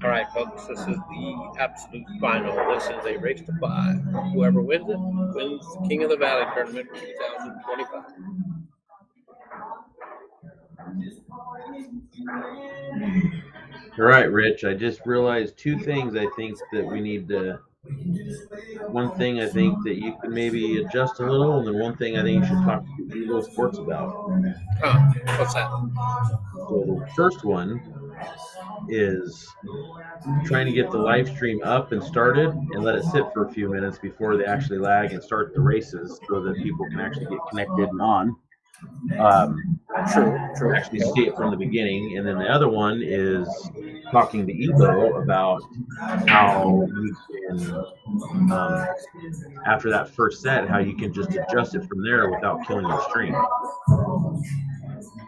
All right, folks, this is the absolute final. This is a race to 5. Whoever wins it wins the King of the Valley tournament 2025. All right, Rich. I just realized two things I think that we need to. One thing I think that you can maybe adjust a little, and then one thing I think you should talk to EvoSports about. What's that? So the first one is trying to get the live stream up and started and let it sit for a few minutes before they actually lag and start the races so that people can actually get connected and on. True. Actually see it from the beginning. And then the other one is talking to Evo about how you can, after that first set, how you can just adjust it from there without killing your stream.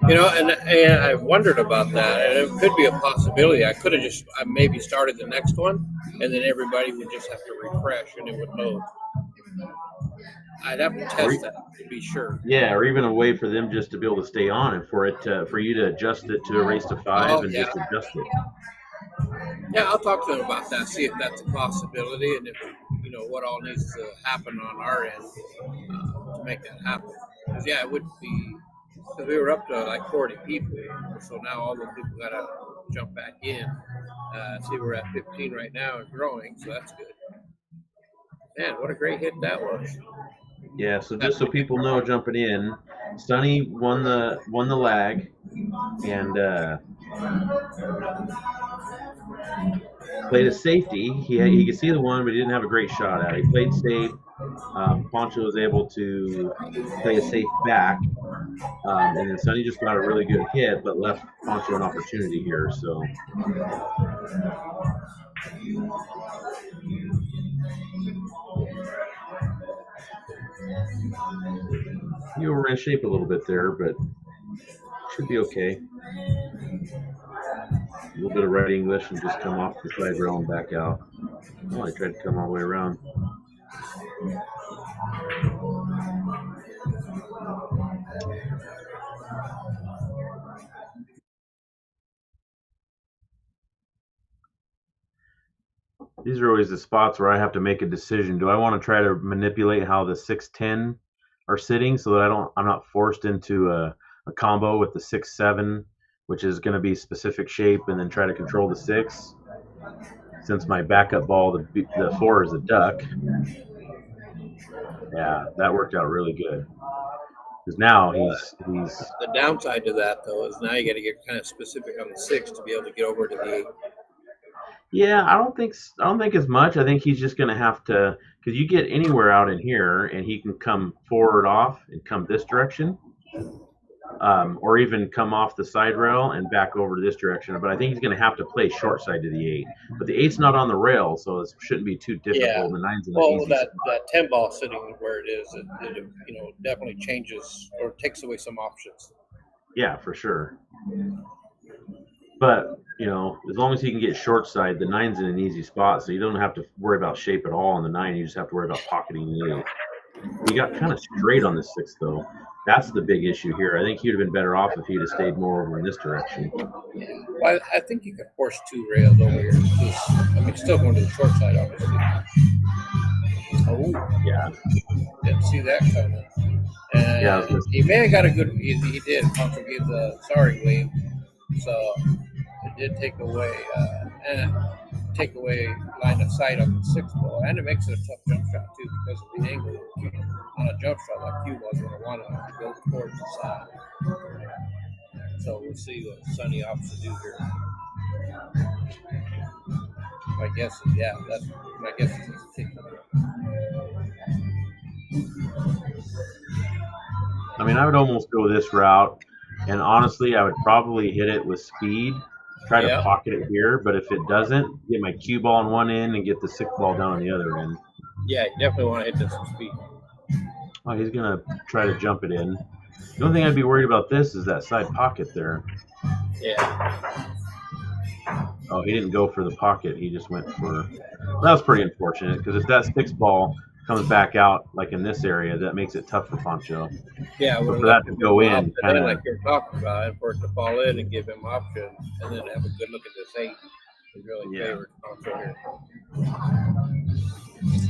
You know, and I wondered about that, and it could be a possibility. I could have just maybe started the next one, and then everybody would just have to refresh, and it would load. I'd have to test that to be sure. Yeah, or even a way for them just to be able to stay on and for you to adjust it to a race to 5 and just adjust it. Yeah, I'll talk to them about that, see if that's a possibility, and if what all needs to happen on our end to make that happen. Because it would be. Because we were up to like 40 people, so now all the people got to jump back in. See, we're at 15 right now and growing, so that's good. Man, what a great hit that was! Yeah, so just so people know, jumping in, SONNY won the lag, and played a safety. He could see the one, but he didn't have a great shot at it. He played safe. PANCHO was able to play a safe back, and then SONNY just got a really good hit, but left PANCHO an opportunity here. So. You were in shape a little bit there, but should be okay. A little bit of right English and just come off the side rail and back out. Oh, I tried to come all the way around. These are always the spots where I have to make a decision. Do I want to try to manipulate how the 6-10 are sitting so that I'm not forced into a combo with the 6-7, which is going to be specific shape, and then try to control the 6? Since my backup ball, the 4 is a duck. Yeah, that worked out really good. Because now he's. The downside to that, though, is now you got to get kind of specific on the 6 to be able to get over to the 8. Yeah, I don't think as much. I think he's just going to have to, because you get anywhere out in here, and he can come forward off and come this direction, or even come off the side rail and back over to this direction. But I think he's going to have to play short side to the 8. But the 8's not on the rail, so it shouldn't be too difficult. Yeah. The 9's in the easy that 10 ball sitting where it is, it definitely changes or takes away some options. Yeah, for sure. But as long as he can get short side, the 9's in an easy spot, so you don't have to worry about shape at all on the 9. You just have to worry about pocketing the 8. He got kind of straight on the 6, though. That's the big issue here. I think he'd have been better off if he'd have stayed more over in this direction. Yeah. Well, I think you could force 2 rails over here. Still going to the short side, obviously. Oh, yeah. Didn't see that coming. He may have got a good. He did. PANCHO gave the sorry wave, so it did take away line of sight on the 6 ball, and it makes it a tough jump shot too because of the angle on a jump shot like you was going to want to go towards the side. So we'll see what SONNY opts to do here. My guess is it's kicking. I mean, I would almost go this route, and honestly, I would probably hit it with speed. Try to pocket it here, but if it doesn't, get my cue ball on one end and get the 6 ball down on the other end. Yeah, you definitely want to hit this with speed. Oh, he's going to try to jump it in. The only thing I'd be worried about this is that side pocket there. Yeah. Oh, he didn't go for the pocket. He just went for... That was pretty unfortunate, because if that 6 ball comes back out like in this area, that makes it tough for Pancho. Yeah, I would But have for left that to him go in in, option kind in like of, you're talking about, and for it to fall in and give him options, and then have a good look at this 8. It really yeah. favors Poncho here.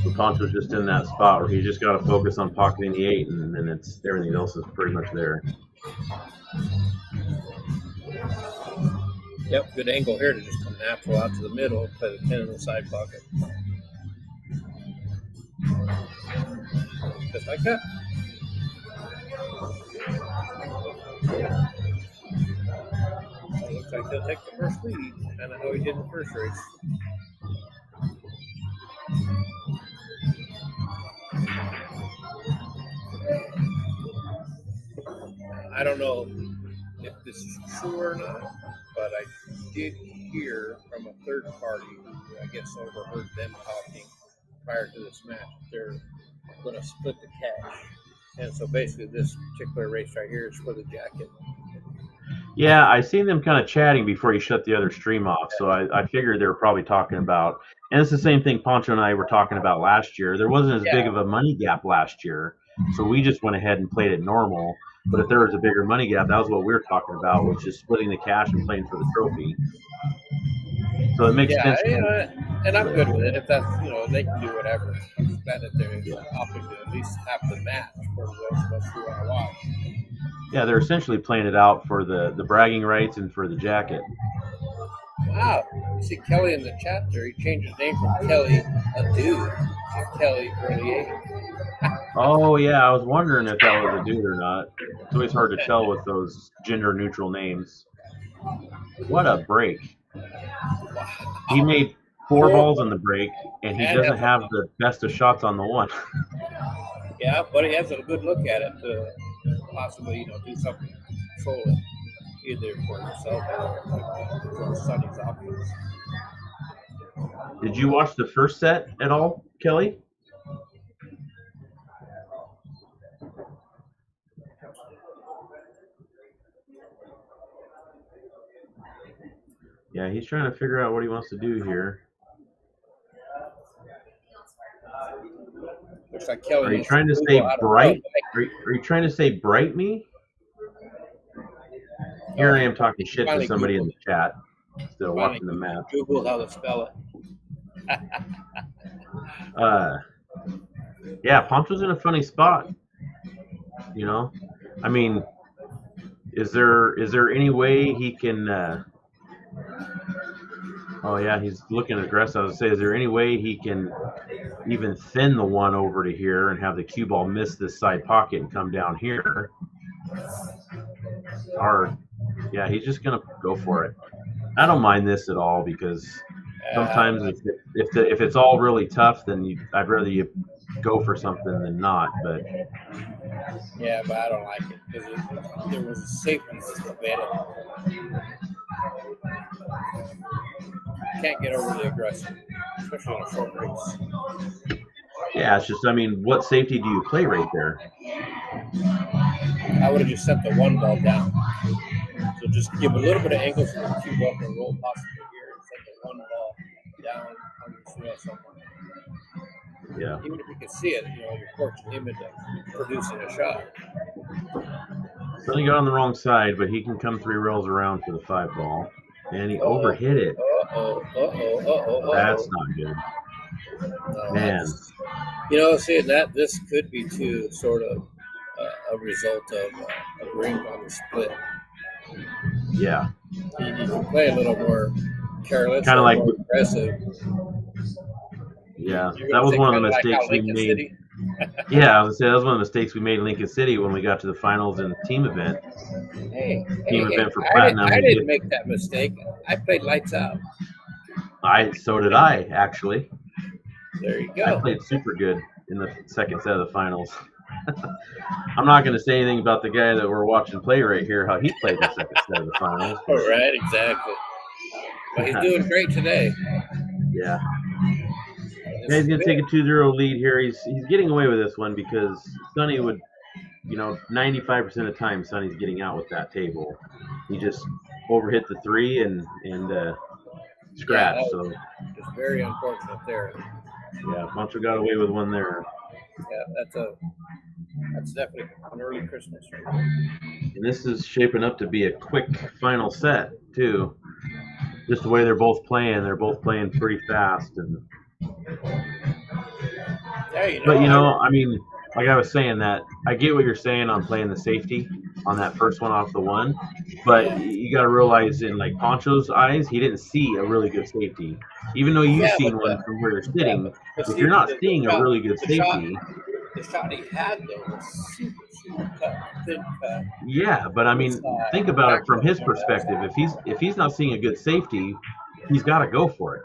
So Pancho's just in that spot where he's just got to focus on pocketing the 8, and then it's everything else is pretty much there. Yep, good angle here to just come natural out to the middle, play the 10 in the side pocket. Just like that. So it looks like he'll take the first lead, and I know he did in the first race. I don't know if this is true or not, but I did hear from a third party who I guess overheard them talking prior to this match. They're going to split the cash. And so basically this particular race right here is for the jacket. Yeah, I seen them kind of chatting before you shut the other stream off, so I figured they were probably talking about, and it's the same thing Pancho and I were talking about last year. There wasn't as big of a money gap last year, so we just went ahead and played it normal. But if there was a bigger money gap, that was what we were talking about, was just splitting the cash and playing for the trophy. So it makes sense. And I'm good with it. If that's, they can do whatever. I'm just glad that they're opting to at least have the match for those of us who want to watch. Yeah, they're essentially playing it out for the bragging rights and for the jacket. Wow. You see Kelly in the chat there. He changed his name from Kelly, a dude, to Kelly Early 8. Oh, yeah, I was wondering if that was a dude or not. It's always hard to tell with those gender-neutral names. What a break. He made 4 balls in the break, and he doesn't have the best of shots on the one. Yeah, but he has a good look at it to possibly, do something to control it, either for himself or for Sonny's options. Did you watch the first set at all, Kelly? Yeah, he's trying to figure out what he wants to do here. Looks like Kelly. Are you trying to say bright? Are you trying to say bright me? Here I am talking shit to somebody in the chat, still watching the match. Google how to spell it. Yeah, Pancho's in a funny spot. I mean, is there any way he can? Oh yeah, he's looking aggressive. I was gonna say, is there any way he can even thin the one over to here and have the cue ball miss this side pocket and come down here? Or, yeah, he's just gonna go for it. I don't mind this at all because sometimes if it's all really tough, then I'd rather you go for something than not. But yeah, but I don't like it because there was a safety system in it. Can't get overly aggressive, especially in a short race. Yeah, it's just, I mean, what safety do you play right there? I would have just sent the 1 ball down. So just give a little bit of angle for the cue ball and roll possibly here and send the 1 ball down on the swale somewhere. Yeah. Even if you can see it, you're forcing him into producing a shot. Sonny got on the wrong side, but he can come 3 rails around for the 5 ball. And he overhit it. That's not good. No, man. Seeing that, this could be too sort of a result of agreeing on the split. Yeah. You can play a little more careless, kind of like more aggressive. Yeah, that was one of the mistakes we made. Yeah, I was gonna say that was one of the mistakes we made in Lincoln City when we got to the finals in the team event. Team event for Platinum. I didn't make that mistake. I played lights out. So did I, actually. There you go. I played super good in the second set of the finals. I'm not going to say anything about the guy that we're watching play right here, how he played the second set of the finals. Oh, right, exactly. But he's doing great today. Yeah. Yeah, he's going to take a 2-0 lead here. He's getting away with this one because Sonny would, 95% of the time Sonny's getting out with that table. He just overhit the 3 and scratched. So it's very unfortunate there. Yeah, Pancho got away with one there. Yeah, that's definitely an early Christmas. And this is shaping up to be a quick final set too. Just the way they're both playing pretty fast. And Yeah, but I mean, like I was saying, that I get what you're saying on playing the safety on that first one off the one, but you got to realize in like Poncho's eyes, he didn't see a really good safety. Even though you've yeah, seen one from where you're sitting, but if see, you're not the seeing a shot, really good the shot, safety, the shot he had though was super cut, thin cut, yeah. But I mean, think inside, about it from his backwards on the perspective. outside. If he's not seeing a good safety, he's got to go for it.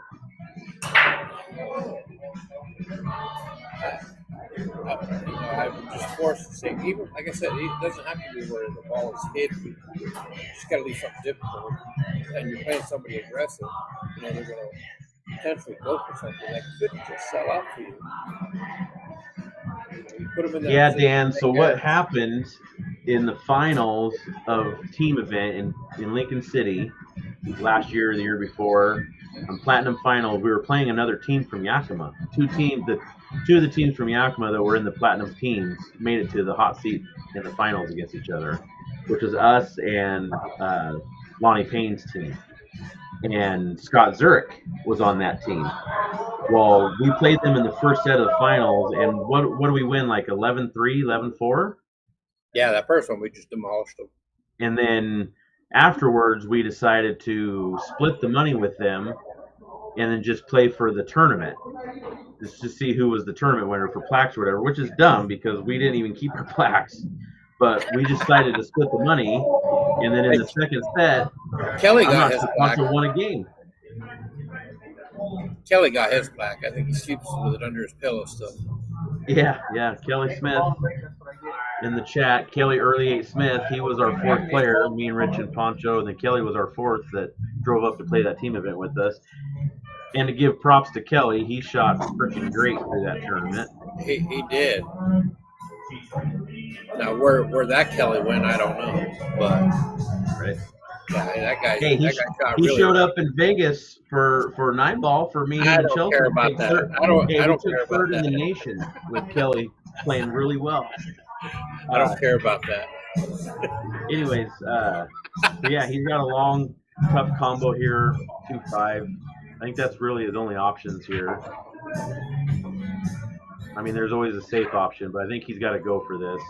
I'm just forced to say, even like I said, it doesn't have to be where the ball is hit. You just got to leave something difficult. And you're playing somebody aggressive, they're going to potentially go for something that could just sell out for you. You put them in that Yeah, position Dan. to So take what care. happened in the finals of team event in Lincoln City last year or the year before, on Platinum Finals, we were playing another team from Yakima. Two of the teams from Yakima that were in the Platinum teams made it to the hot seat in the finals against each other, which was us and Lonnie Payne's team. And Scott Zurich was on that team. Well, we played them in the first set of the finals, and what do we win? Like 11-3, 11-4? Yeah, that first one we just demolished them. And then afterwards, we decided to split the money with them and then just play for the tournament. Just to see who was the tournament winner for plaques or whatever, which is dumb because we didn't even keep our plaques. But we decided to split the money, and then in the second set, Kelly I'm got not his sure plaque. Poncho won a game. Kelly got his plaque. I think he sleeps with it under his pillow still. Yeah, Kelly Smith in the chat. Kelly Early 8 Smith, he was our fourth player. Me and Rich and Poncho, and then Kelly was our fourth that drove up to play that team event with us. And to give props to Kelly, he shot freaking great through that tournament. He did. Now where that Kelly went, I don't know, but right. Yeah, that guy shot he really showed well. up in Vegas for 9-ball for me, him, I and don't Chelsea. care about that. I don't we care took about third in the that. nation with Kelly playing really well. I don't care about that. Anyways, yeah, he's got a long, tough combo here, 2-5. I think that's really his only options here. I mean, there's always a safe option, but I think he's got to go for this.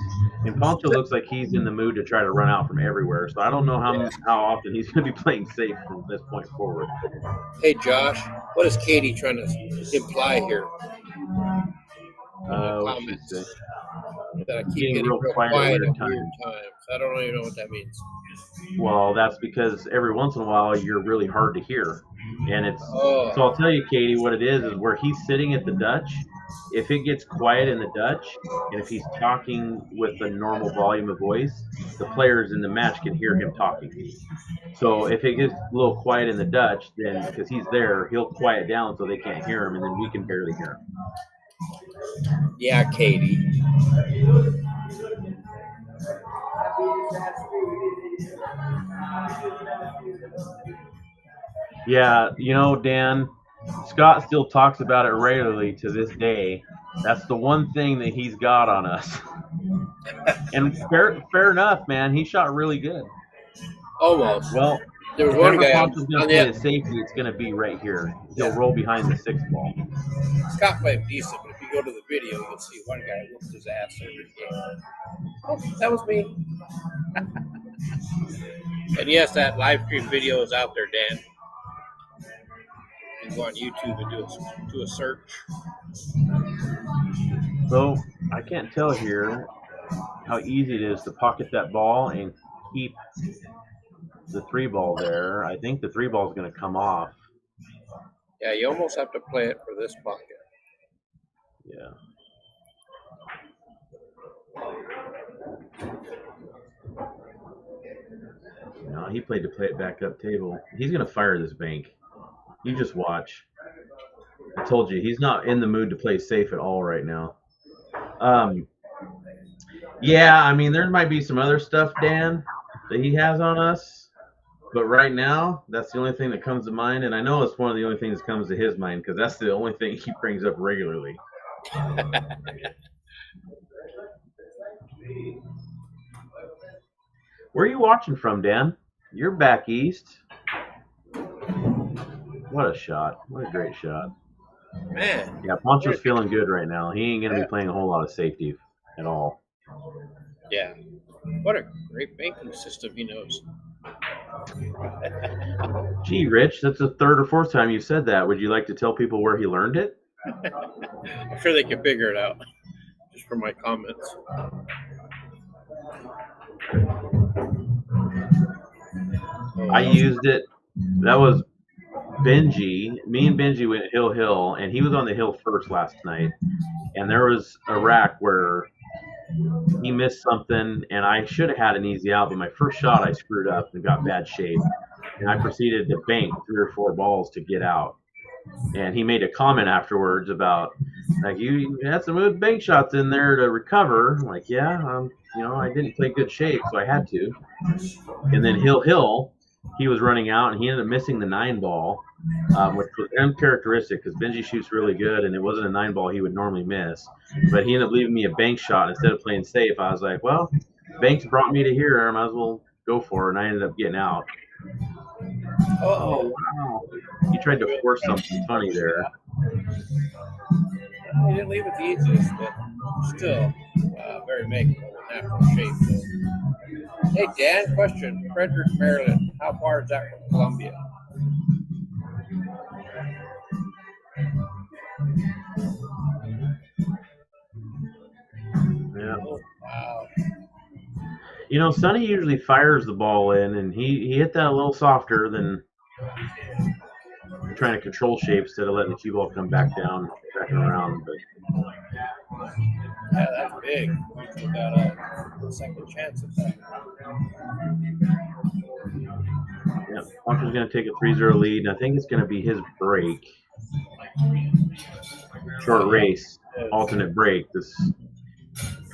And Poncho looks like he's in the mood to try to run out from everywhere. So I don't know how often he's going to be playing safe from this point forward. Hey, Josh, what is Katie trying to imply here? What's she say? That I keep getting real quiet at at weird times. I don't even know what that means. Well, that's because every once in a while you're really hard to hear. And it's Oh. So I'll tell you, Katie, what it is where he's sitting at the Dutch. If it gets quiet in the Dutch, and if he's talking with a normal volume of voice, the players in the match can hear him talking. So if it gets a little quiet in the Dutch, then because he's there, he'll quiet down so they can't hear him, and then we can barely hear him. Yeah, Katie. Yeah, Dan, Scott still talks about it regularly to this day. That's the one thing that he's got on us. And fair enough, man. He shot really good. Almost. Well, there was one guy Poncho's going to play the safety, it's going to be right here. He'll roll behind the 6th ball. Scott played decent, but if you go to the video, you'll see one guy whooped his ass every game. Oh, that was me. And yes, that live stream video is out there, Dan. You can go on YouTube and do a search. So I can't tell here how easy it is to pocket that ball and keep the 3 ball there. I think the 3 ball is going to come off. Yeah, you almost have to play it for this pocket. Yeah. No, he played to play it back up table. He's going to fire this bank. You just watch. I told you, he's not in the mood to play safe at all right now. Yeah, I mean, there might be some other stuff, Dan, that he has on us. But right now, that's the only thing that comes to mind. And I know it's one of the only things that comes to his mind because that's the only thing he brings up regularly. Where are you watching from, Dan? You're back east. What a shot. What a great shot. Man. Yeah, Poncho's feeling good right now. He ain't going to Yeah. be playing a whole lot of safety at all. Yeah. What a great banking system he knows. Gee, Rich, that's the third or fourth time you've said that. Would you like to tell people where he learned it? I'm sure they can figure it out just from my comments. I used it. That was Benji. Me and Benji went hill, and he was on the hill first last night. And there was a rack where he missed something, and I should have had an easy out, but my first shot I screwed up and got bad shape. And I proceeded to bank 3 or 4 balls to get out. And he made a comment afterwards about, like, you had some good bank shots in there to recover. I'm like, yeah, I didn't play good shape, so I had to. And then hill, he was running out, and he ended up missing the 9 ball, which was uncharacteristic because Benji shoots really good, and it wasn't a 9 ball he would normally miss. But he ended up leaving me a bank shot instead of playing safe. I was like, well, banks brought me to here. I might as well go for it, and I ended up getting out. Oh, wow. He tried to force something funny there. He didn't leave it the easiest, but still very makeable with natural shape. So. Hey, Dan, question. Frederick, Maryland. How far is that from Columbia? Yeah. Wow. Sonny usually fires the ball in, and he hit that a little softer than trying to control shape instead of letting the cue ball come back down, back and around. But yeah, that's big. We got a second chance at that. Yeah, Poncho's going to take a 3-0 lead, and I think it's going to be his break. Short race, alternate break. This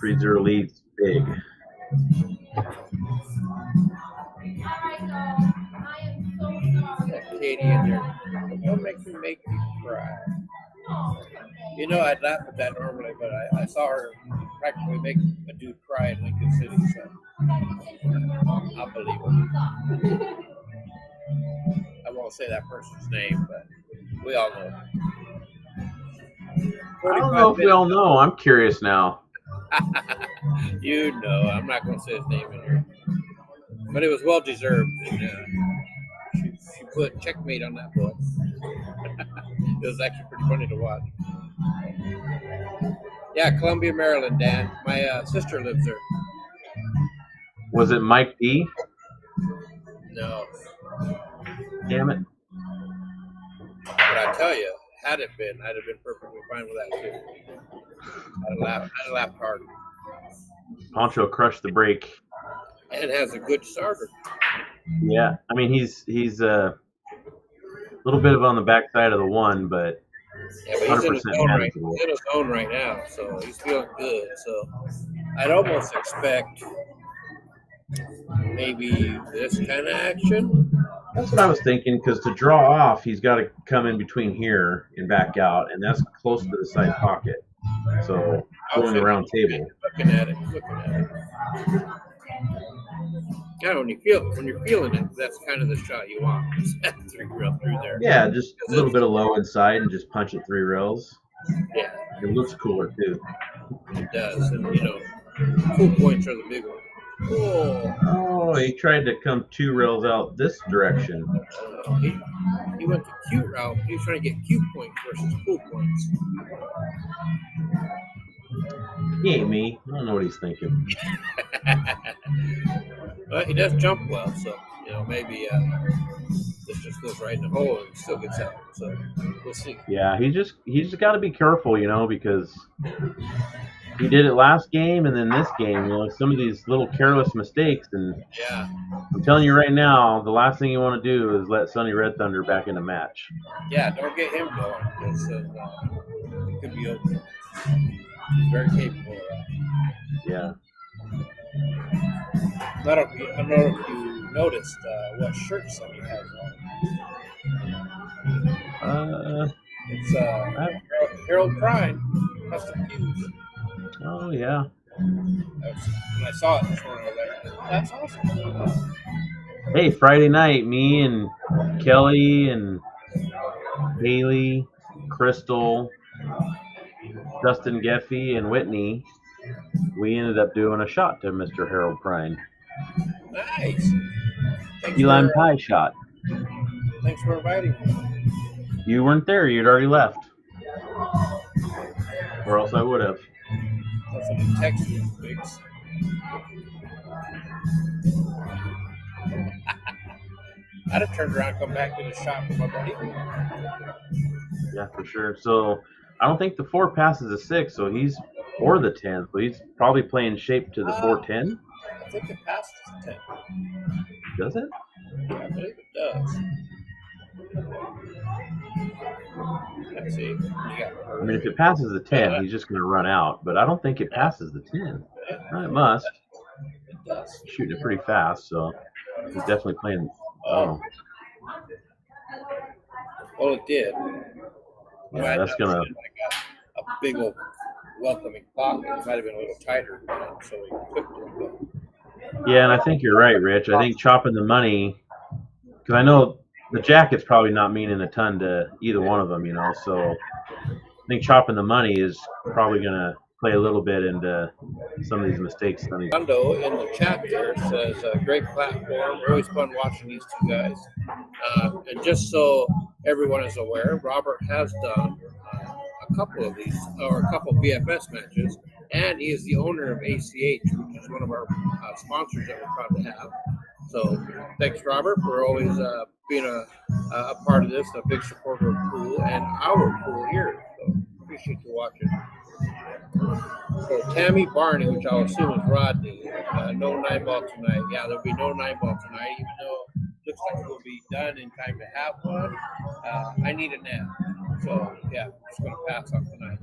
3-0 lead's big. Katie in there. Don't make me cry. I'd laugh at that normally, but I saw her practically make a dude cry in Lincoln City, so I'll believe it. I won't say that person's name, but we all know. I don't know if we all know. I'm curious now. I'm not going to say his name in here. But it was well deserved. And, she put checkmate on that boy. It was actually pretty funny to watch. Yeah, Columbia, Maryland, Dan. My sister lives there. Was it Mike D? No. Damn it. But I tell you, had it been, I'd have been perfectly fine with that too. I'd have laughed hard. Poncho crushed the break. And has a good starter. Yeah, I mean he's a little bit on the backside of the 1, but yeah, but he's in his zone right now, so he's feeling good. So I'd almost expect maybe this kind of action. That's what I was thinking, because to draw off, he's got to come in between here and back out, and that's close to the side pocket. So going around table. Looking at it. Yeah, when you're feeling it, that's kind of the shot you want. 3 rail through there. Yeah, just a little bit of low inside and just punch it 3 rails. Yeah, it looks cooler too. It does, and cool points are the big one. Oh, he tried to come 2 rails out this direction. He went the cute route. He was trying to get cute points versus cool points. He ain't me. I don't know what he's thinking. Well, he does jump well, so maybe this just goes right in the hole and still gets out. So we'll see. Yeah, he just got to be careful, because he did it last game and then this game. Some of these little careless mistakes, and yeah, I'm telling you right now, the last thing you want to do is let Sonny Red Thunder back in the match. Yeah, don't get him going, because it could be over. He's very capable of that. Yeah. I don't know if you noticed what shirt Sonny has on. It's Harold Prine, custom fuse. Oh yeah. When I saw it this morning, I was like, that's awesome. Hey, Friday night, me and Kelly and Haley, Crystal, Dustin Geffey, and Whitney, we ended up doing a shot to Mr. Harold Prine. Nice. Key lime pie shot. Thanks for inviting me. You weren't there. You'd already left. Or else I would have. That's what I text you, Biggs. I'd have turned around and come back to the shop with my buddy. Yeah, for sure. So I don't think the 4 passes a 6, so he's or the 10, so he's probably playing shape to the 4-10. I think it passes the 10. Does it? Yeah, I believe it does. Let's see. I mean, if it passes the 10, he's just going to run out, but I don't think it passes the 10. No, it must. It does. Shooting it pretty fast, so he's definitely playing. Oh. Well, it did. Yeah, that's going to. I got a big old welcoming pocket. It might have been a little tighter, so we took it. Yeah, and I think you're right, Rich. I think chopping the money, because I know the jacket's probably not meaning a ton to either one of them, so I think chopping the money is probably going to play a little bit into some of these mistakes. Rondo in the chat there says, great platform. Always fun watching these two guys. And just so everyone is aware, Robert has done a couple of these, or a couple of BFS matches, and he is the owner of ACH, which is one of our sponsors that we're proud to have. So thanks, Robert, for always being a part of this, a big supporter of Pool and our Pool here. So appreciate you watching. So Tammy Barney, which I'll assume is Rodney, no 9-ball tonight. Yeah, there'll be no 9-ball tonight, even though it looks like we'll be done in time to have one. I need a nap. So, yeah, I'm just going to pass on tonight.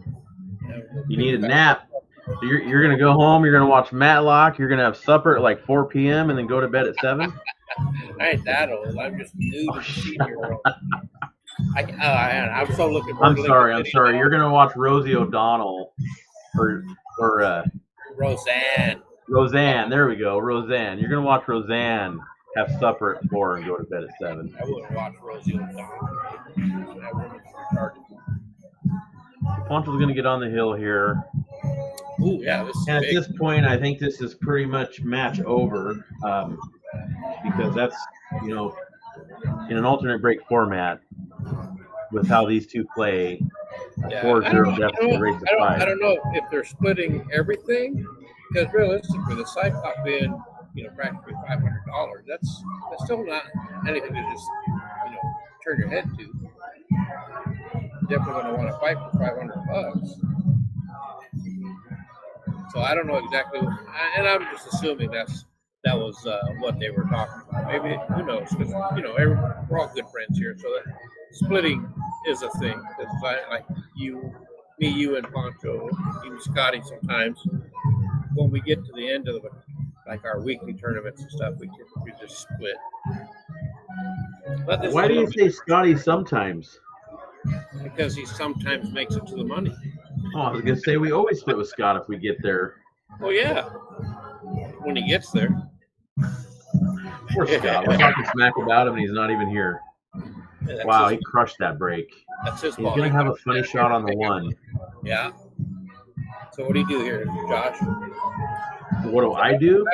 You need a nap. So you're going to go home, you're going to watch Matlock, you're going to have supper at like 4 p.m. and then go to bed at 7? I ain't that old. I'm just new to the senior world. I'm so looking forward to I'm sorry. You're going to watch Rosie O'Donnell or Roseanne. There we go. Roseanne. You're going to watch Roseanne have supper at 4 and go to bed at 7. I wouldn't watch Rosie O'Donnell. Poncho's going to get on the hill here. Ooh, yeah, and at this point, I think this is pretty much match over because that's, in an alternate break format with how these two play, 4-0 deficit race to 5. I don't know if they're splitting everything, because realistically, the side pot being, practically $500, that's still not anything to just, turn your head to. You're definitely going to want to fight for $500. So I don't know exactly, and I'm just assuming that was what they were talking about. Maybe, who knows? Because we're all good friends here, so that splitting is a thing. Because like you, and Pancho, even Scotty, sometimes when we get to the end of our weekly tournaments and stuff, we just split. Why do you say Scotty sometimes? Because he sometimes makes it to the money. Oh, I was going to say, we always split with Scott if we get there. Oh, yeah. When he gets there. Poor Scott. We're talking smack about him, and he's not even here. Yeah, wow, he crushed that break. That's his He's ball. going to have a funny shot on the 1. Yeah. So what do you do here, Josh? What do I do?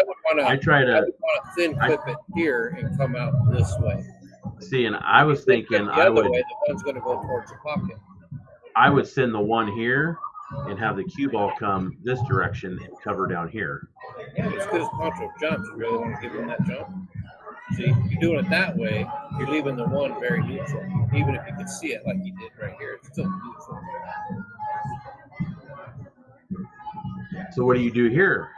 I try to thin clip it here and come out this way. See, and I was thinking the other way, the one's going to go towards the pocket. I would send the 1 here and have the cue ball come this direction and cover down here. Yeah, as good as Pancho jumps, you really want to give him that jump. See, you're doing it that way, you're leaving the 1 very neutral. Even if you could see it like you did right here, it's still neutral. So what do you do here?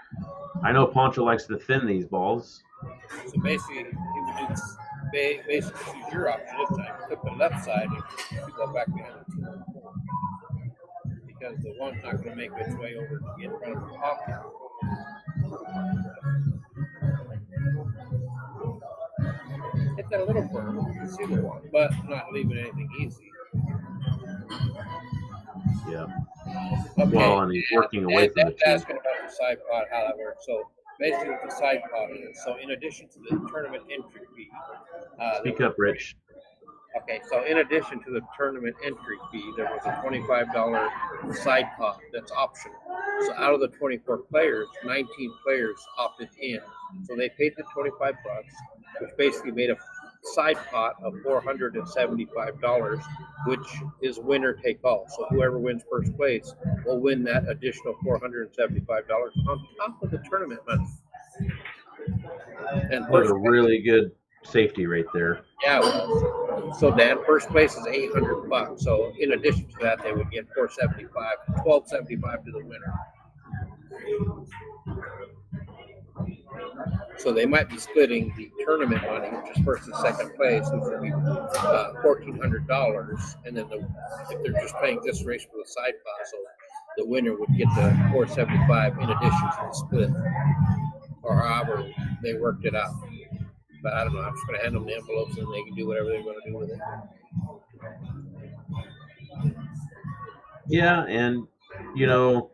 I know Pancho likes to thin these balls. So basically, you would do this. Basically, choose your option this time. Flip the left side and you go back behind the 2. Because the 1's not going to make its way over to get in front of the pocket. Hit that a little firm, you can see the 1, but not leaving anything easy. Yeah. Okay. Well, and he's working away from the 2. Asking about side pot, how that works. So basically, what the side pot is. So in addition to the tournament entry fee, Speak up, Rich. okay, so in addition to the tournament entry fee, there was a $25 side pot that's optional. So out of the 24 players, 19 players opted in. So they paid the $25, which basically made a side pot of $475, which is winner take all. So whoever wins first place will win that additional $475 on top of the tournament money. And That was first a really good safety right there. Yeah, it was. So Dan, first place is $800. So in addition to that, they would get $1275 to the winner. So they might be splitting the tournament money, which is first and second place, which would be $1,400, and then if they're just playing this race for the side pot, so the winner would get the $475 in addition to the split, or however they worked it out. But I don't know. I'm just going to hand them the envelopes, and they can do whatever they're going to do with it. Yeah, and you know,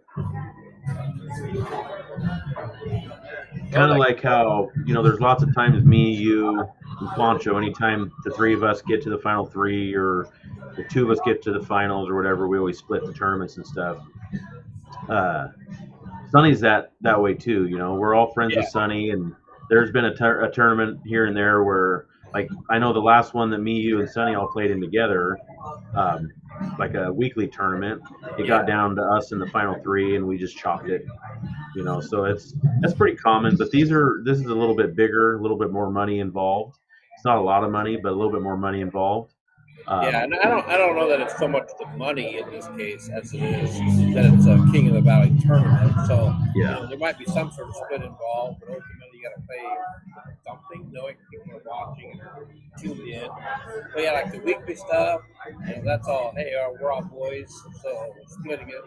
kind of like how there's lots of times me, you, and Pancho. Anytime the three of us get to the final three, or the two of us get to the finals, or whatever, we always split the tournaments and stuff. Sonny's that way too. We're all friends with Sonny, and there's been a tournament here and there where, like, I know the last one that me, you, and Sonny all played in together, like a weekly tournament. It got down to us in the final three, and we just chopped it. So that's pretty common. But this is a little bit bigger, a little bit more money involved. It's not a lot of money, but a little bit more money involved. And I don't know that it's so much the money in this case as it is that it's a King of the Valley tournament. So there might be some sort of split involved, but ultimately you got to pay something, knowing people are watching and tuned in. But yeah, like the weekly stuff, that's all. Hey, we're all boys, so splitting it.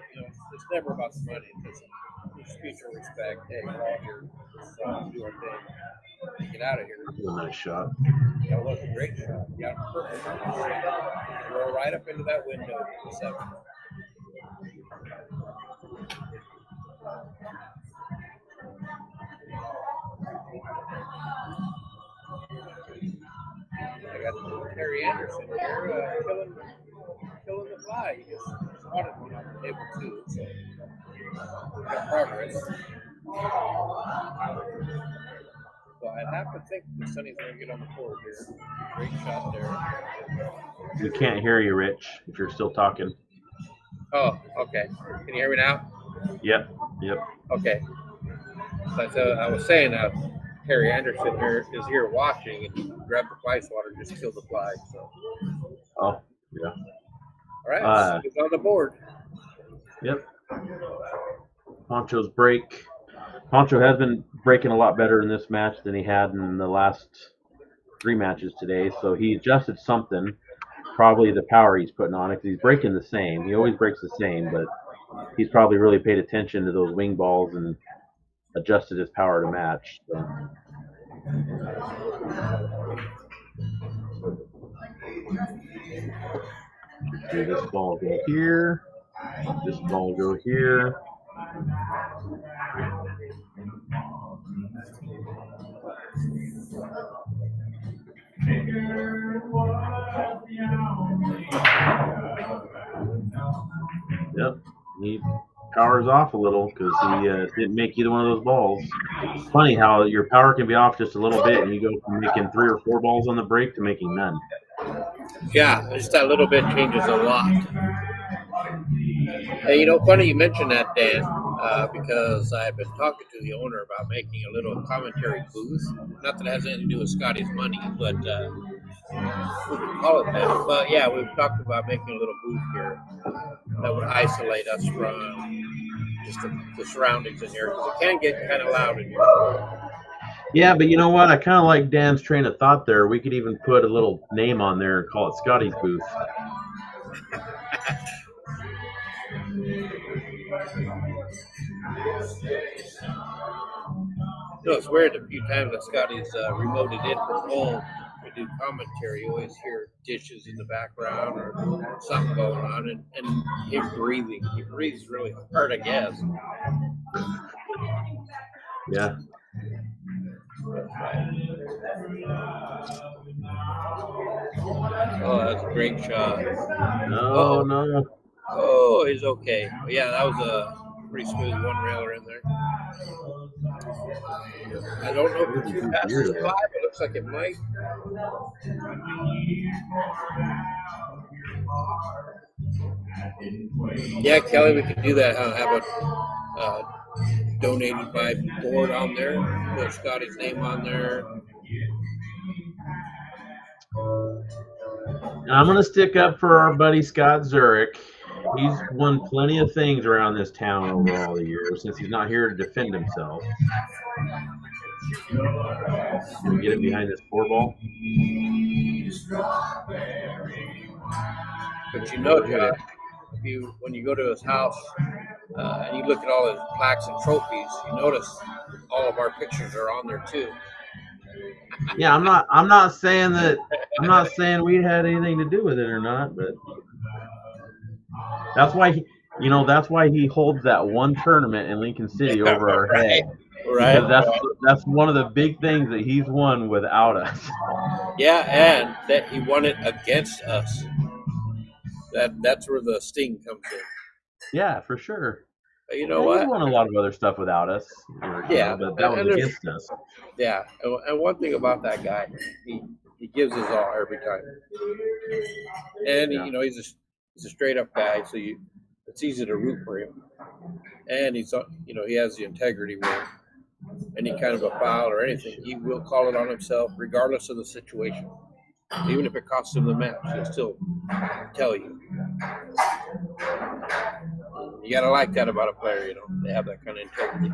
It's never about the money. It's mutual respect. Hey, we're all here, so do our thing. Get out of here. That was a nice shot. That was a great shot. Yeah, perfect. Roll right up into that window. I got Terry Anderson here killing the fly. He just wanted one on the table too. So got progress. So I'd have to think that Sonny's going to get on the board here. Great shot there. We can't hear you, Rich, if you're still talking. Oh, okay. Can you hear me now? Yep. Okay. So I was saying Harry Anderson is here watching, and he grabbed the fly swatter and just killed the fly. So. Oh, yeah. All right, he's on the board. Yep. Pancho's break. Pancho has been breaking a lot better in this match than he had in the last 3 matches today, so he adjusted something, probably the power he's putting on it, because he's breaking the same. He always breaks the same, but he's probably really paid attention to those wing balls and adjusted his power to match. So. Okay, this ball go here. This ball go here. Yep, he powers off a little because he didn't make either one of those balls. It's funny how your power can be off just a little bit, and you go from making 3 or 4 balls on the break to making none. Yeah, just that little bit changes a lot. Hey, funny you mentioned that, Dan, because I've been talking to the owner about making a little commentary booth. Not that it has anything to do with Scotty's money, but we can call it that. But yeah, we've talked about making a little booth here that would isolate us from just the surroundings in here, because it can get kind of loud in here. Yeah, but you know what? I kind of like Dan's train of thought there. We could even put a little name on there and call it Scotty's booth. It's weird a few times that Scotty's remoted in from home to do commentary. You always hear dishes in the background or something going on, and him breathing. He breathes really hard, I guess. Yeah. Oh, that's a great shot. No, Oh, no. oh, he's okay. But yeah, that was a pretty smooth one railer in there. I don't know if There's the a two good passes deer a there. five. It looks like it might. Yeah, Kelly, we could do that. Have a donated by board on there. Put Scotty's name on there. And I'm gonna stick up for our buddy Scott Zurich. He's won plenty of things around this town over all the years since he's not here to defend himself. Gonna get it behind this 4 ball. But you Oh, know, it hit it. Josh, when you go to his house and you look at all his plaques and trophies, you notice all of our pictures are on there too. Yeah, I'm not saying that. I'm not saying we had anything to do with it or not, but that's why that's why he holds that one tournament in Lincoln City Yeah, over our right, head. right, Because right. that's one of the big things that he's won without us. Yeah, and that he won it against us. That's where the sting comes in. Yeah, for sure. But you know Yeah, he's what? won a lot of other stuff without us, Yeah, but that was and there's against us. yeah, and one thing about that guy, he gives his all every time, and Yeah. he's a straight up guy, so it's easy to root for him, and he has the integrity where any kind of a foul or anything, he will call it on himself regardless of the situation, even if it costs him the match, he'll still tell you. You gotta like that about a player, they have that kind of integrity.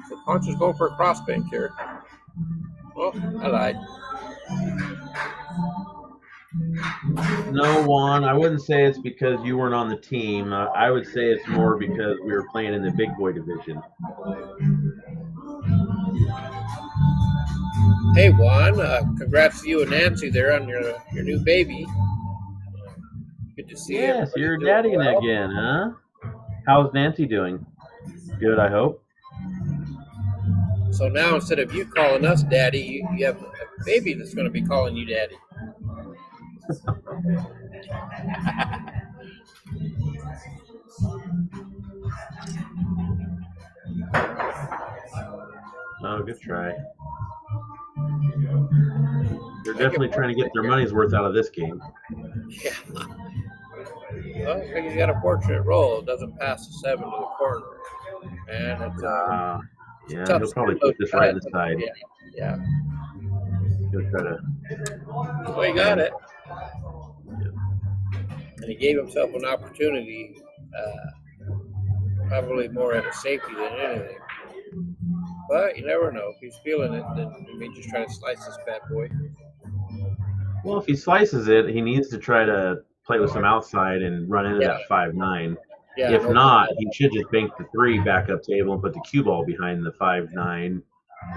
So Poncho's going for a crossbank here. Oh, I lied. No, Juan, I wouldn't say it's because you weren't on the team. I would say it's more because we were playing in the big boy division. Hey Juan, congrats to you and Nancy there on your new baby. Good to see Yes, everybody's you're doing daddying well. again, huh? How's Nancy doing? Good, I hope. So now instead of you calling us daddy, you have a baby that's going to be calling you daddy. Oh, good try. They're Like definitely trying to get their money's worth out of this game. Yeah. Well, he's got a fortunate roll. It doesn't pass the 7 to the corner. And it's Yeah, tough he'll probably spin put load this to right in cut. the side. Yeah. He'll try to. Well, he got it. And he gave himself an opportunity, probably more at a safety than anything. But you never know. If he's feeling it, then he may just try to slice this bad boy. Well, if he slices it, he needs to try to play with some outside and run into Yeah. that 5-9. Yeah. If not, he should just bank the 3 back up table and put the cue ball behind the 5-9,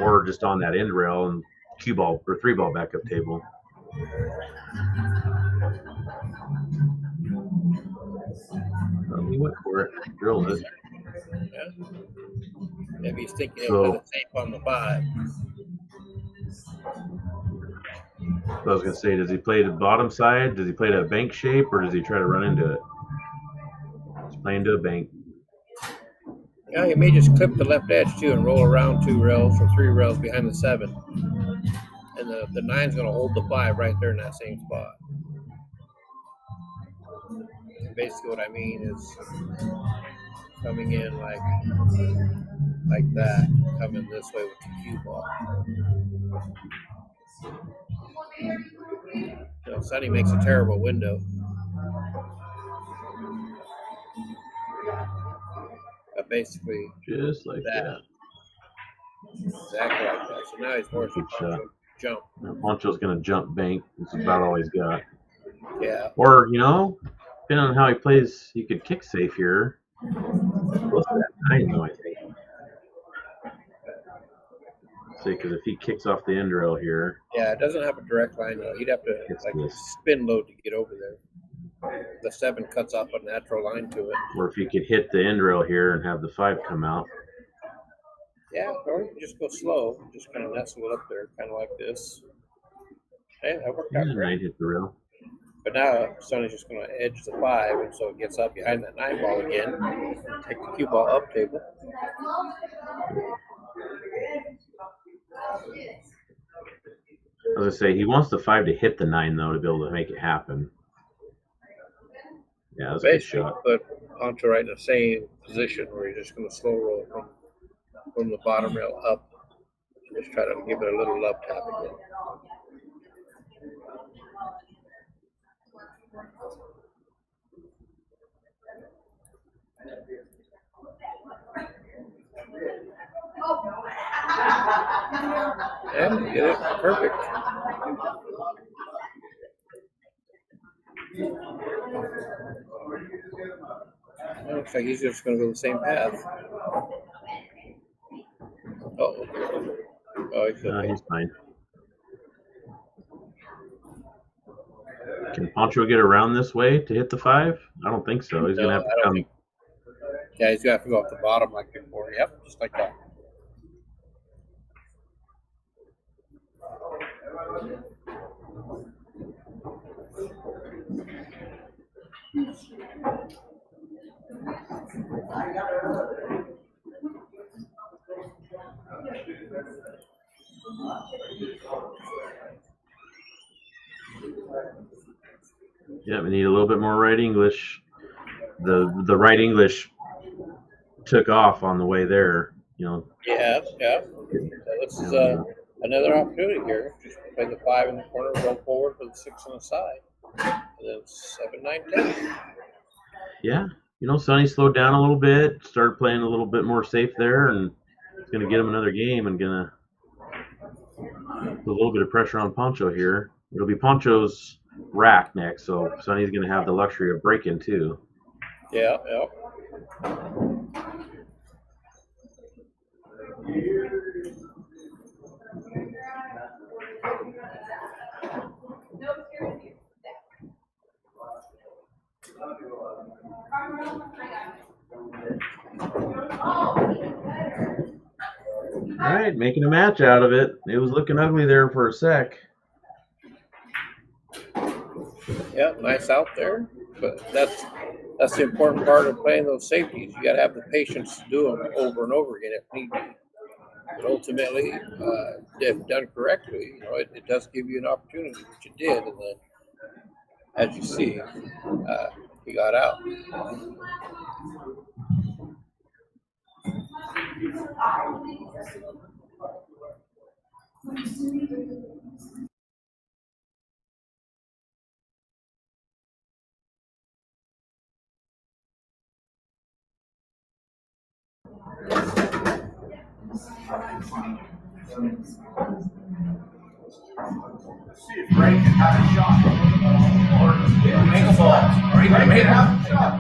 or just on that end rail and cue ball or 3 ball back up table. So he went for it, drilled it. Yeah. Maybe he's thinking So- of the safe on the 5. So I was gonna say, does he play the bottom side? Does he play to a bank shape, or does he try to run into it? He's playing to a bank. Yeah, he may just clip the left edge too and roll around 2 rails or 3 rails behind the 7. And the 9's going to hold the 5 right there in that same spot. And basically what I mean is coming in like that, coming this way with the cue ball. Sonny makes a terrible window. But basically Just like that. Exactly like that. So now he's forcing Poncho to jump. Now Poncho's going to jump bank. That's about all he's got. Yeah. Or, depending on how he plays, he could kick safe here. Close to that 9, though, I think. See, because if he kicks off the end rail here. Yeah, it doesn't have a direct line, though. He'd have to It's like this. spin load to get over there. the 7 cuts off a natural line to it. Or if you could hit the end rail here and have the 5 come out. Yeah, or you can just go slow, just kind of nestle it up there, kind of like this. Hey, that worked out great. 9 hit the rail. But now Sonny's just going to edge the 5, and so it gets up behind that 9 ball again. Take the cue ball up table. I was going to say, he wants the 5 to hit the 9, though, to be able to make it happen. Yeah, that was a good shot. Put Pancho right in the same position where you're just going to slow roll from the bottom rail up. Just try to give it a little love tap again. And get it perfect. It looks like he's just going to go the same path. Oh, he's okay. He's fine. Can Pancho get around this way to hit the 5? I don't think so. He's going to have to come. Yeah, he's going to have to go off the bottom like before. Yep, just like that. Yeah, we need a little bit more right English. The right English took off on the way there, you know. Yeah. So this is another opportunity here. Just play the 5 in the corner, roll forward for the 6 on the side, and then 7, 9, 10. Yeah, you know, Sonny slowed down a little bit, started playing a little bit more safe there, and it's going to get him another game and going to put a little bit of pressure on Pancho here. It'll be Pancho's rack next, so Sonny's going to have the luxury of breaking too. Yeah. All right, making a match out of it. It was looking ugly there for a sec. Yeah, nice out there. But that's the important part of playing those safeties. You got to have the patience to do them over and over again if need be. But ultimately, if done correctly, you know, it does give you an opportunity, which it did. And then, as you see, he got out. See if Ray can have a shot. Or make a ball. Or even make a shot.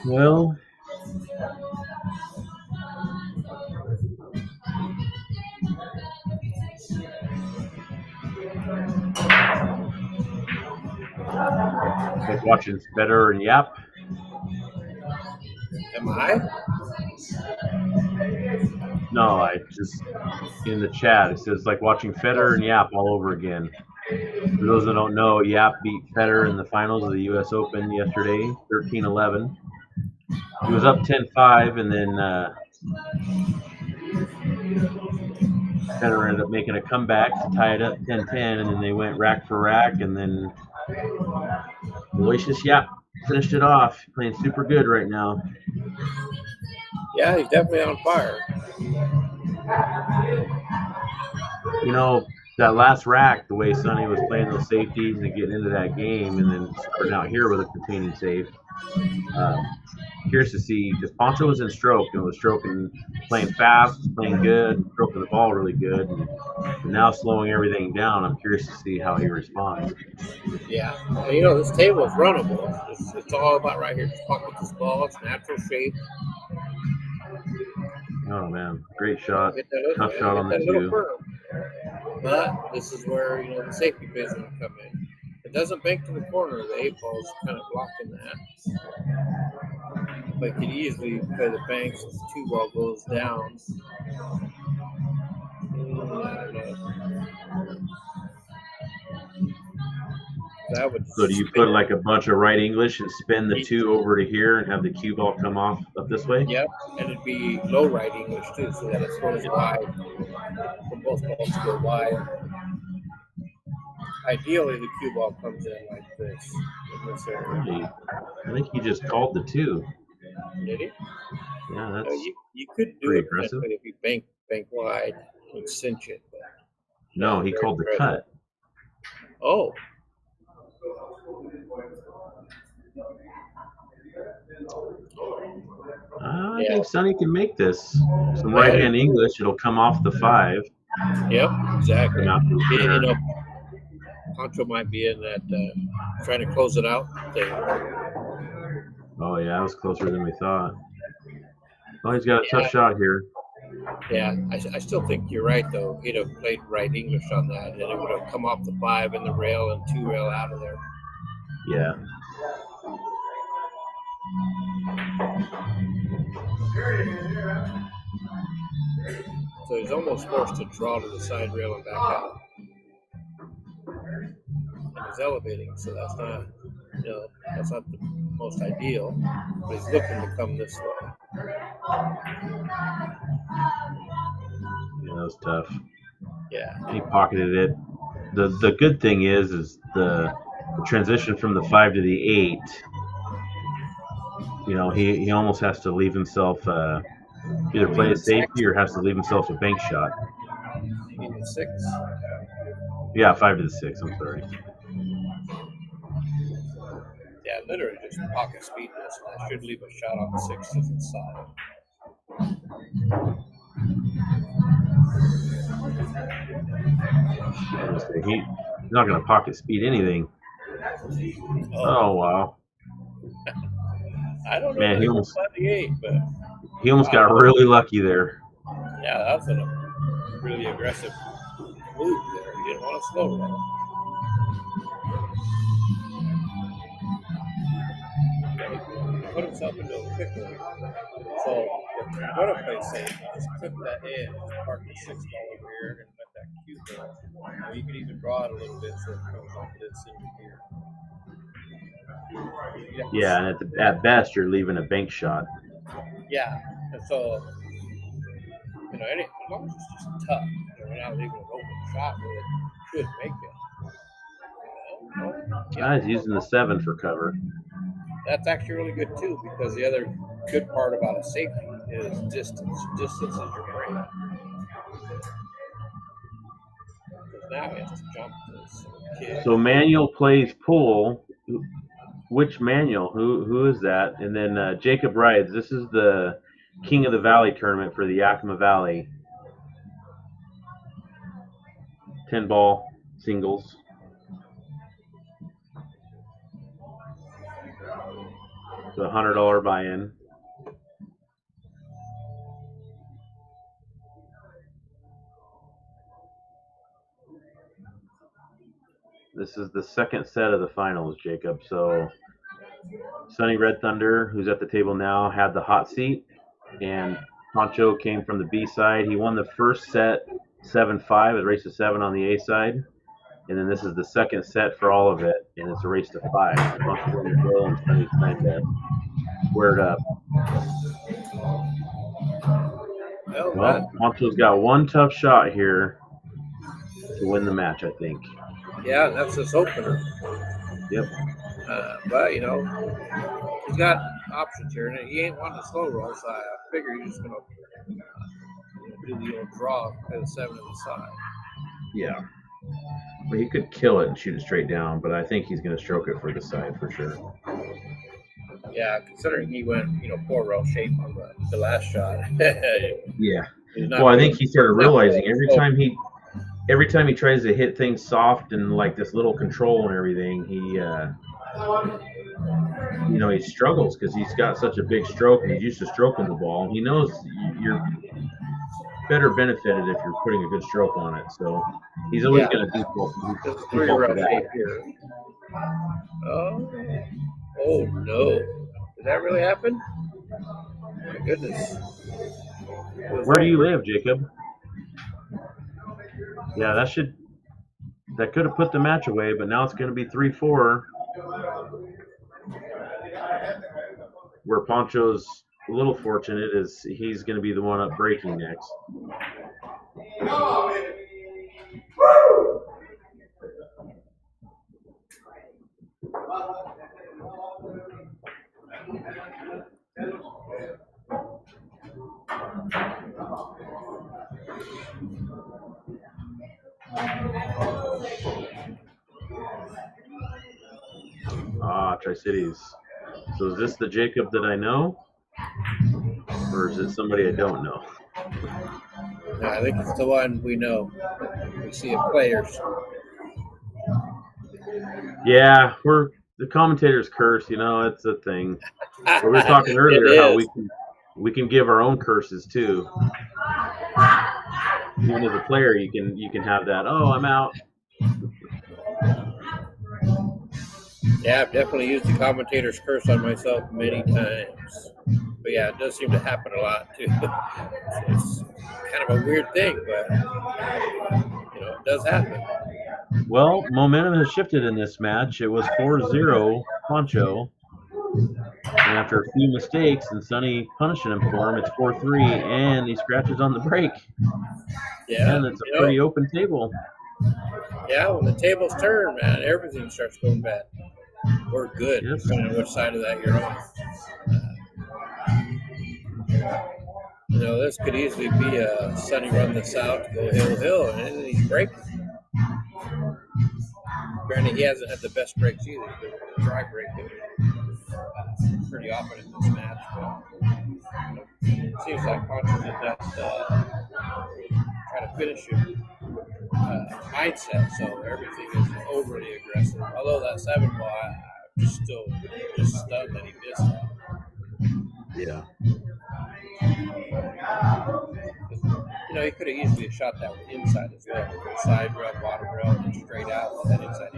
Well, like watching Federer and Yap. Am I? No, I just in the chat it says like watching Federer and Yap all over again. For those that don't know, Yap beat Federer in the finals of the U.S. Open yesterday, 13-11. He was up 10-5, and then Federer ended up making a comeback to tie it up 10-10, and then they went rack for rack, and then Aloysius Yap finished it off, playing super good right now. Yeah, he's definitely on fire. You know, that last rack, the way Sonny was playing those safeties and getting into that game, and then starting out here with a containing safe. Curious to see, because Pancho was in stroke and was stroking, playing fast, playing good, stroking the ball really good, and now slowing everything down. I'm curious to see how he responds. Yeah, and, this table is runnable. It's all about right here. Just pocket this ball. It's natural shape. Oh man, great shot, Get that tough shot on the little 2. curve. But this is where the safety vision will come in. It doesn't bank to the corner. The 8 ball is kind of blocking that. But you can easily play the banks if the 2 ball goes down. That would. So do you put like a bunch of right English and spin the 2 over to here and have the cue ball come off up this way? Yep, and it'd be low right English too, so that it throws wide. For both balls to go wide. Ideally, the cue ball comes in like this in this area. I think he just called the 2. Did he? Yeah, that's you could do pretty it aggressive. if you bank wide and cinch it. But no, he called the cut. Oh. I think Sonny can make this. Some right-hand English. It'll come off the 5. Yep, exactly. Pancho might be in that trying to close it out thing. Oh, yeah, that was closer than we thought. Oh, he's got a tough shot here. Yeah, I still think you're right, though. He'd have played right English on that, and it would have come off the 5 and the rail and 2 rail out of there. Yeah. So he's almost forced to draw to the side rail and back out. And he's elevating, so that's not, that's not the most ideal. But he's looking to come this way. Yeah, that was tough. Yeah. He pocketed it. The good thing is the transition from the 5 to the 8. He almost has to leave himself either play a safety or has to leave himself a bank shot. You mean the 6? Yeah, 5 to the 6. I'm sorry. Yeah, literally just pocket speed this. And I should leave a shot on the 6 to the side. He's not going to pocket speed anything. Oh wow. I don't know. Man, he almost got really lucky there. Yeah, that's a really aggressive move there. You didn't want to slow roll. Put himself into a quick one. So if you're going to play safe, just clip that in, park the 6 ball over here, and let that cue go. You can even draw it a little bit so it comes like this into here. Yeah, and at best, you're leaving a bank shot. Yeah, and so, as long as it's just tough, we're not leaving an open shot where it could make it. He's using the 7 for cover. That's actually really good, too, because the other good part about a safety is distance. Distance is your brain. Because now he has to jump this kid. So Manuel plays pool. Which Manuel? Who is that? And then Jacob Rides. This is the King of the Valley tournament for the Yakima Valley. 10-ball singles. The $100 buy-in. This is the second set of the finals, Jacob. So Sonny Red Thunder, who's at the table now, had the hot seat, and Pancho came from the B side. He won the first set 7-5. It raced to 7 on the A side. And then this is the second set for all of it, and it's a race to 5. Pancho in the middle, and Sonny's trying to square it up. Well, Pancho's got one tough shot here to win the match, I think. Yeah, that's his opener. Yep. But, he's got options here, and he ain't wanting to slow roll, so I figure he's just going to do the old draw at the 7 on the side. Yeah. But he could kill it and shoot it straight down, but I think he's going to stroke it for the side for sure. Yeah, considering he went, poor rail shape on the last shot. Yeah. He's not Well, I doing- think he started not realizing doing- every time he tries to hit things soft and like this little control and everything, he he struggles because he's got such a big stroke and he's used to stroking the ball. He knows you're better benefited if you're putting a good stroke on it. So he's always Yeah. going to default This is to rail that. shape here. Oh no! Did that really happen? My goodness. Where do you live, Jacob? Yeah, that could have put the match away, but now it's going to be 3-4. Where Pancho's a little fortunate is he's going to be the one up breaking next. Tri-Cities. So is this the Jacob that I know? Or is it somebody I don't know? No, I think it's the one we know. We see it players. Yeah, the commentators curse, it's a thing. We were talking earlier how we can give our own curses too. Even as a player, you can have that. Oh, I'm out. Yeah, I've definitely used the commentator's curse on myself many times. But yeah, it does seem to happen a lot too. It's kind of a weird thing, but it does happen. Well, momentum has shifted in this match. It was 4-0 Pancho. And after a few mistakes and Sonny punishing him for him, it's 4-3, and he scratches on the break. Yeah, and it's a pretty open table. Yeah, when the tables turn, man, everything starts going bad. Or good, depending on which side of that you're on. This could easily be a Sonny run this out, go hill, and then he's breaking. Granted, he hasn't had the best breaks either, but dry breaking pretty often in this match. But it seems like Pancho's in that try to finish him mindset, so everything is overly aggressive. Although that 7 ball, I'm still stunned that he missed that. Yeah. He could have easily shot that one inside as well. Side rail, bottom rail, and straight out with that inside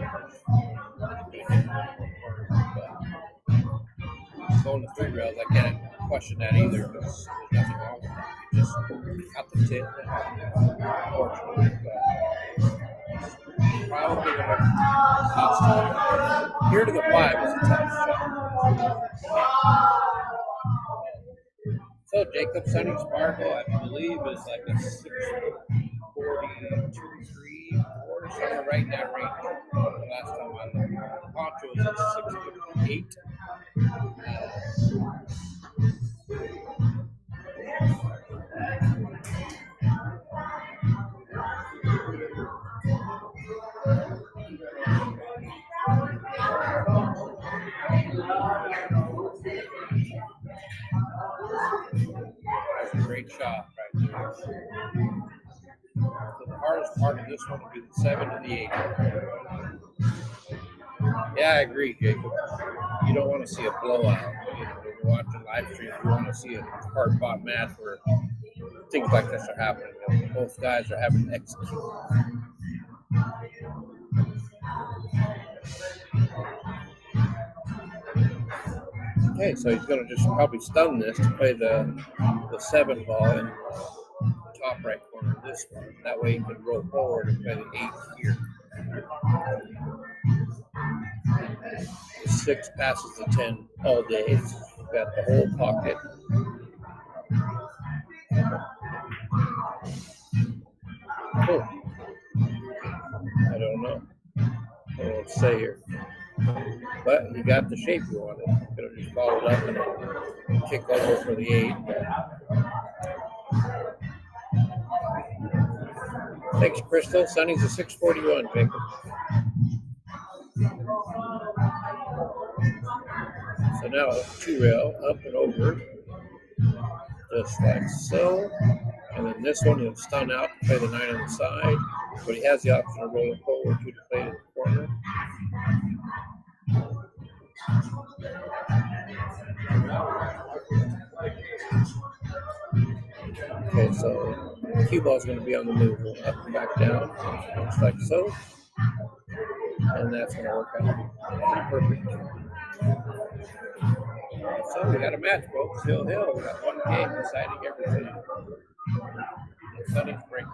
but going to 3 rails, I can't question that either because there's nothing wrong with that. You just cut the tip. Unfortunately, probably going to cost him. Here to the 5 is a tough shot. So Jacob Sonny's Fargo, I believe, is like a 642, 3, 4, somewhere right in that range. The last time I looked, the Pancho is at 658. That's a great shot right there. So the hardest part of this one would be the 7 and the 8. Yeah, I agree, Jacob. You don't want to see a blowout. When you're watching live streams, you want to see a hard-fought match where things like this are happening. Both guys are having to execute. Okay, so he's going to just probably stun this to play the 7 ball in the top right corner of this one. That way he can roll forward and play the 8 here. The 6 passes the 10 all day. It's got the whole pocket. Oh. I don't know. I don't know what to say here. But he got the shape he wanted. Could have just followed up and kick over for the 8. Thanks, Crystal. Sonny's a 641, Jacob. So So now 2-rail up and over, just like so. And then this one he'll stun out to play the 9 on the side, but he has the option of rolling forward to play it in the corner. Okay, so the cue ball is going to be on the move, up and back down, just like so. And that's going to work out perfect. So we got a match, folks. Hill. We got one game deciding everything. And Sonny's breaking.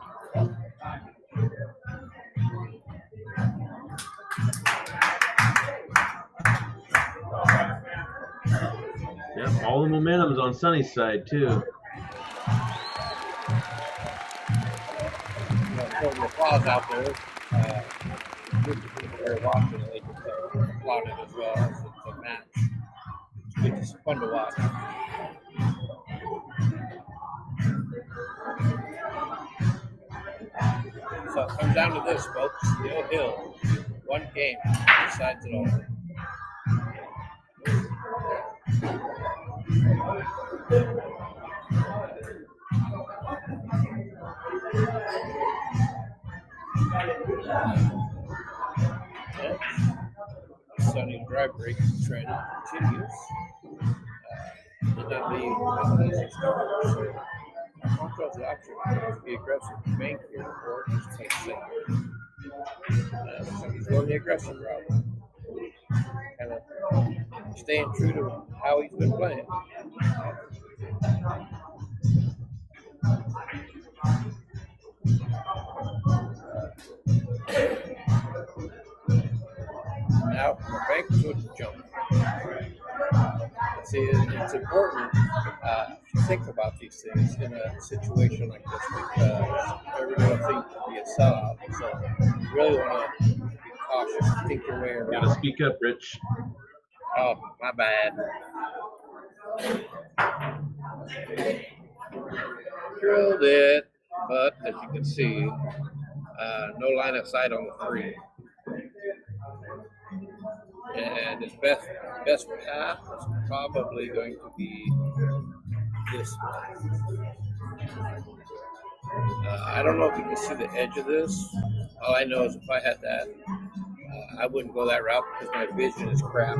Yeah, all the momentum's on Sonny's side too. So the applause out there. Good to people that are watching. They just applaud it as well. It's a match. It's fun to watch. So it comes down to this, folks. Hill. One game decides it all. Sonny drive break trend continues. Did not leave an easy start. So PANCHO's the option to be aggressive to bank here or just play safe. Looks like he's going the aggressive route. Kind of staying true to how he's been playing. Now from a bank to a jump. See, it's important to think about these things in a situation like this because everyone thinks to be a sellout. So you really want to be cautious, think your way around. You gotta speak up, Rich. Oh, my bad. Drilled it, but as you can see, no line of sight on the 3. And his best path is probably going to be this way. I don't know if you can see the edge of this. All I know is if I had that, I wouldn't go that route because my vision is crap.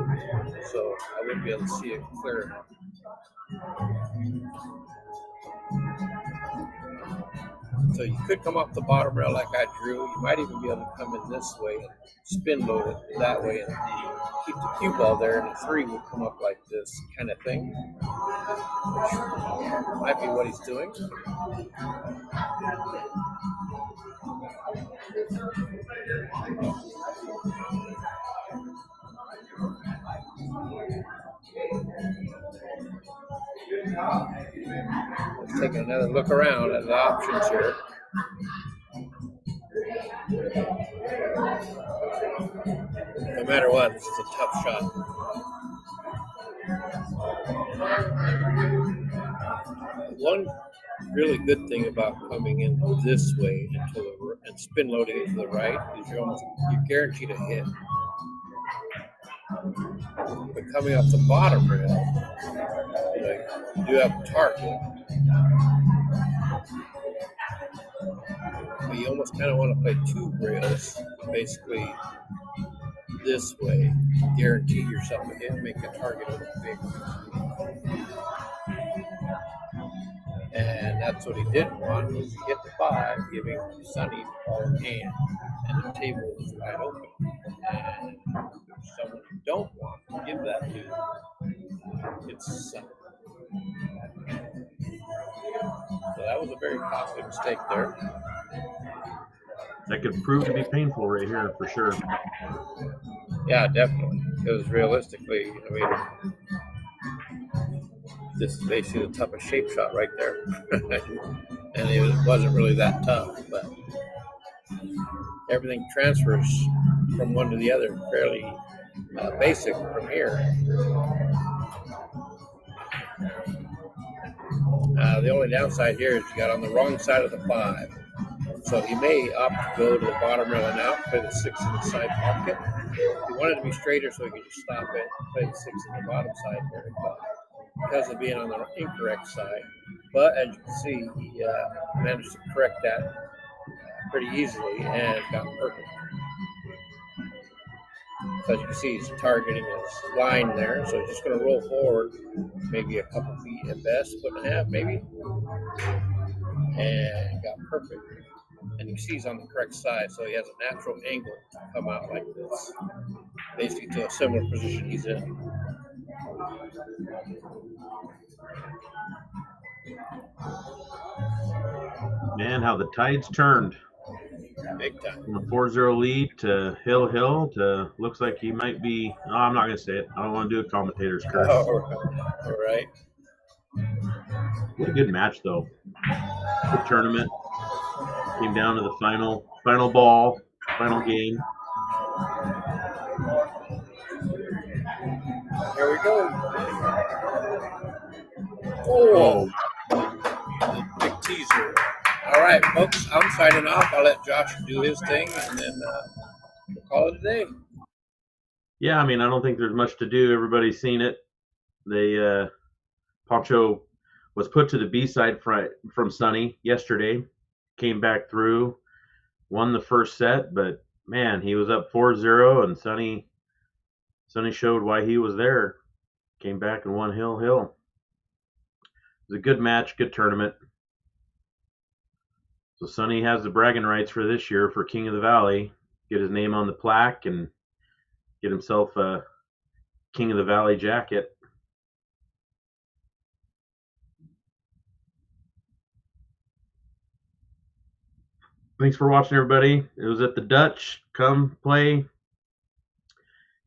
So I wouldn't be able to see it clear enough. So you could come off the bottom rail like I drew. You might even be able to come in this way and spin load it that way and keep the cue ball there, and the 3 would come up like this kind of thing, which might be what he's doing. Let's take another look around at the options here. No matter what, this is a tough shot. One really good thing about coming in this way and spin loading it to the right is you're guaranteed a hit. But coming off the bottom rail, you do have a target. But you almost kind of want to play 2 rails, basically this way. Guarantee yourself a hit, make the target a little bigger. And that's what he didn't want, was to get the 5, giving Sonny all in hand. And the table was wide open. And there's someone you don't want to give that to. It's Sonny. So that was a very costly mistake there. That could prove to be painful right here for sure. Yeah, definitely. Because realistically, I mean, this is basically the toughest shape shot right there. And it wasn't really that tough, but everything transfers from one to the other fairly basic from here. The only downside here is you got on the wrong side of the 5. So he may opt to go to the bottom rail and out, play the 6 in the side pocket. He wanted to be straighter so he could just stop it, play the 6 on the bottom side there, but because of being on the incorrect side. But as you can see, he managed to correct that pretty easily and got perfect. So as you can see, he's targeting his line there, so he's just going to roll forward, maybe a couple feet at best, 1.5 maybe, and got perfect. And you can see he's on the correct side, so he has a natural angle to come out like this, basically to a similar position he's in. Man, how the tides turned. Big time. From a 4-0 lead to Hill to looks like he might be. Oh, I'm not going to say it. I don't want to do a commentator's curse. All right. What a good match, though. Good tournament. Came down to the final ball, final game. Here we go. Oh, big teaser. All right, folks, I'm signing off. I'll let Josh do his thing, and then we'll call it a day. Yeah, I mean, I don't think there's much to do. Everybody's seen it. They PANCHO was put to the B side from SONNY yesterday. Came back through, won the first set, but man, he was up 4-0, and SONNY showed why he was there. Came back and won Hill. It was a good match, good tournament. So SONNY has the bragging rights for this year for King of the Valley. Get his name on the plaque and get himself a King of the Valley jacket. Thanks for watching, everybody. It was at the Dutch. Come play,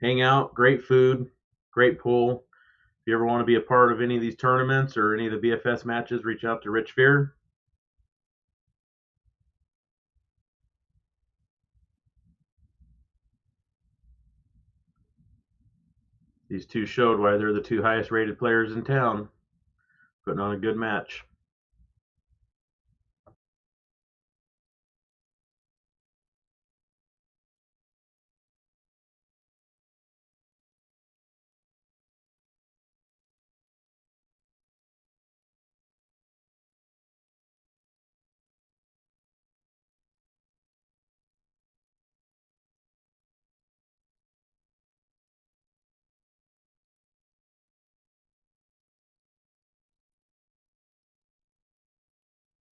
hang out, great food, great pool. If you ever want to be a part of any of these tournaments or any of the BFS matches, reach out to Rich Fear. These two showed why they're the two highest rated players in town, putting on a good match.